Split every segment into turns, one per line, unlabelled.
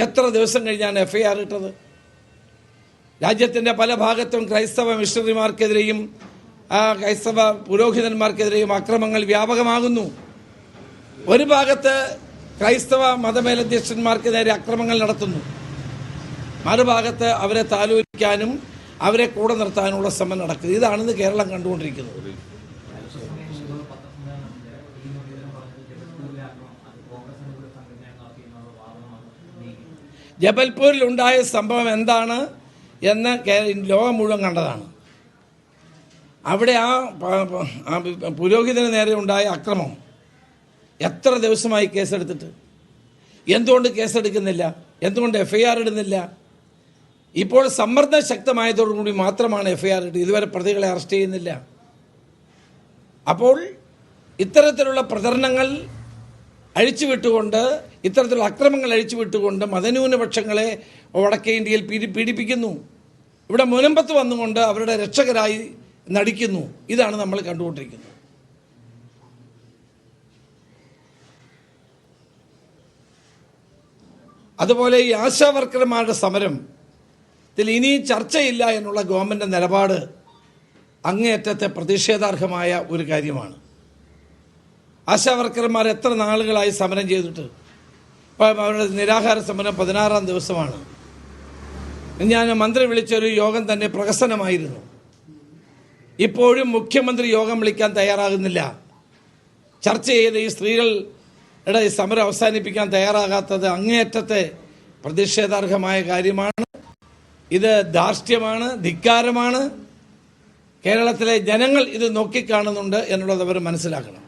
എത്ര ദിവസം കഴിഞ്ഞാണ് FIR ഇട്ടത്? രാജ്യത്തിൻ്റെ പല ഭാഗത്തും ക്രൈസ്തവ മിഷണറിമാർക്കെതിരെയും ക്രൈസ്തവ പുരോഹിതന്മാർക്കെതിരെയും അക്രമങ്ങൾ വ്യാപകമാകുന്നു. ഒരു ഭാഗത്ത് ക്രൈസ്തവ മതമേലധ്യക്ഷന്മാർക്ക് നേരെ അക്രമങ്ങൾ നടത്തുന്നു, മറുഭാഗത്ത് അവരെ താലോലിക്കാനും അവരെ കൂടെ നിർത്താനുള്ള ശ്രമം നടക്കുന്നത്. ഇതാണെന്ന് കേരളം കണ്ടുകൊണ്ടിരിക്കുന്നത്. ജബൽപൂരിൽ ഉണ്ടായ സംഭവം എന്താണ് എന്ന് ലോകം മുഴുവൻ കണ്ടതാണ്. അവിടെ ആ പുരോഹിതന് നേരെ ഉണ്ടായ അക്രമം എത്ര ദിവസമായി കേസെടുത്തിട്ട്? എന്തുകൊണ്ട് കേസെടുക്കുന്നില്ല? എന്തുകൊണ്ട് FIR ഇടുന്നില്ല? ഇപ്പോൾ സമ്മർദ്ദം ശക്തമായതോടുകൂടി മാത്രമാണ് FIR ഇട്ട് ഇതുവരെ പ്രതികളെ അറസ്റ്റ് ചെയ്യുന്നില്ല. അപ്പോൾ ഇത്തരത്തിലുള്ള പ്രചരണങ്ങൾ അഴിച്ചുവിട്ടുകൊണ്ട്, ഇത്തരത്തിലുള്ള അക്രമങ്ങൾ അഴിച്ചുവിട്ടുകൊണ്ട് മതന്യൂനപക്ഷങ്ങളെ വടക്കേ ഇന്ത്യയിൽ പീഡിപ്പിക്കുന്നു. ഇവിടെ മുനമ്പത്ത് വന്നുകൊണ്ട് അവരുടെ രക്ഷകരായി നടിക്കുന്നു. ഇതാണ് നമ്മൾ കണ്ടുകൊണ്ടിരിക്കുന്നത്. അതുപോലെ ഈ ആശാവർക്കർമാരുടെ സമരത്തിൽ ഇനി ചർച്ചയില്ല എന്നുള്ള ഗവൺമെൻറ് നിലപാട് അങ്ങേയറ്റത്തെ പ്രതിഷേധാർഹമായ ഒരു കാര്യമാണ്. ആശാവർക്കർമാർ എത്ര നാളുകളായി സമരം ചെയ്തിട്ട്? ഇപ്പം അവരുടെ നിരാഹാര സമരം 16-ാം ദിവസമാണ്. ഞാൻ മന്ത്രി വിളിച്ചൊരു യോഗം തന്നെ പ്രഹസനമായിരുന്നു. ഇപ്പോഴും മുഖ്യമന്ത്രി യോഗം വിളിക്കാൻ തയ്യാറാകുന്നില്ല. ചർച്ച ചെയ്ത് ഈ സ്ത്രീകളുടെ ഈ സമരം അവസാനിപ്പിക്കാൻ തയ്യാറാകാത്തത് അങ്ങേയറ്റത്തെ പ്രതിഷേധാർഹമായ കാര്യമാണ്. ഇത് ധാർഷ്ട്യമാണ്, ധിക്കാരമാണ്. കേരളത്തിലെ ജനങ്ങൾ ഇത് നോക്കിക്കാണുന്നുണ്ട് എന്നുള്ളത് അവർ മനസ്സിലാക്കണം.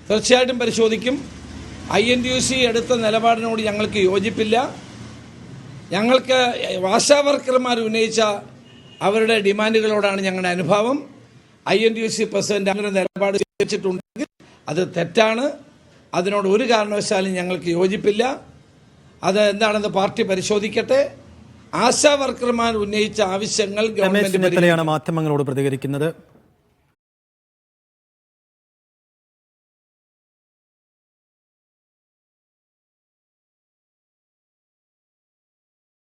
തീർച്ചയായിട്ടും പരിശോധിക്കും. INTUC എടുത്ത നിലപാടിനോട് ഞങ്ങൾക്ക് യോജിപ്പില്ല. ഞങ്ങൾക്ക് ആശാവർക്കർമാർ ഉന്നയിച്ച അവരുടെ ഡിമാൻഡുകളോടാണ് ഞങ്ങളുടെ അനുഭാവം. INTUC പ്രസിഡന്റ് അങ്ങനെ നിലപാട് സ്വീകരിച്ചിട്ടുണ്ടെങ്കിൽ അത് തെറ്റാണ്. അതിനോട് ഒരു കാരണവശാലും ഞങ്ങൾക്ക് യോജിപ്പില്ല. അത് എന്താണെന്ന് പാർട്ടി പരിശോധിക്കട്ടെ. ആശാവർക്കർമാർ ഉന്നയിച്ച ആവശ്യങ്ങൾ ഗവൺമെന്റ്
മാധ്യമങ്ങളോട് പ്രതികരിക്കുന്നത്.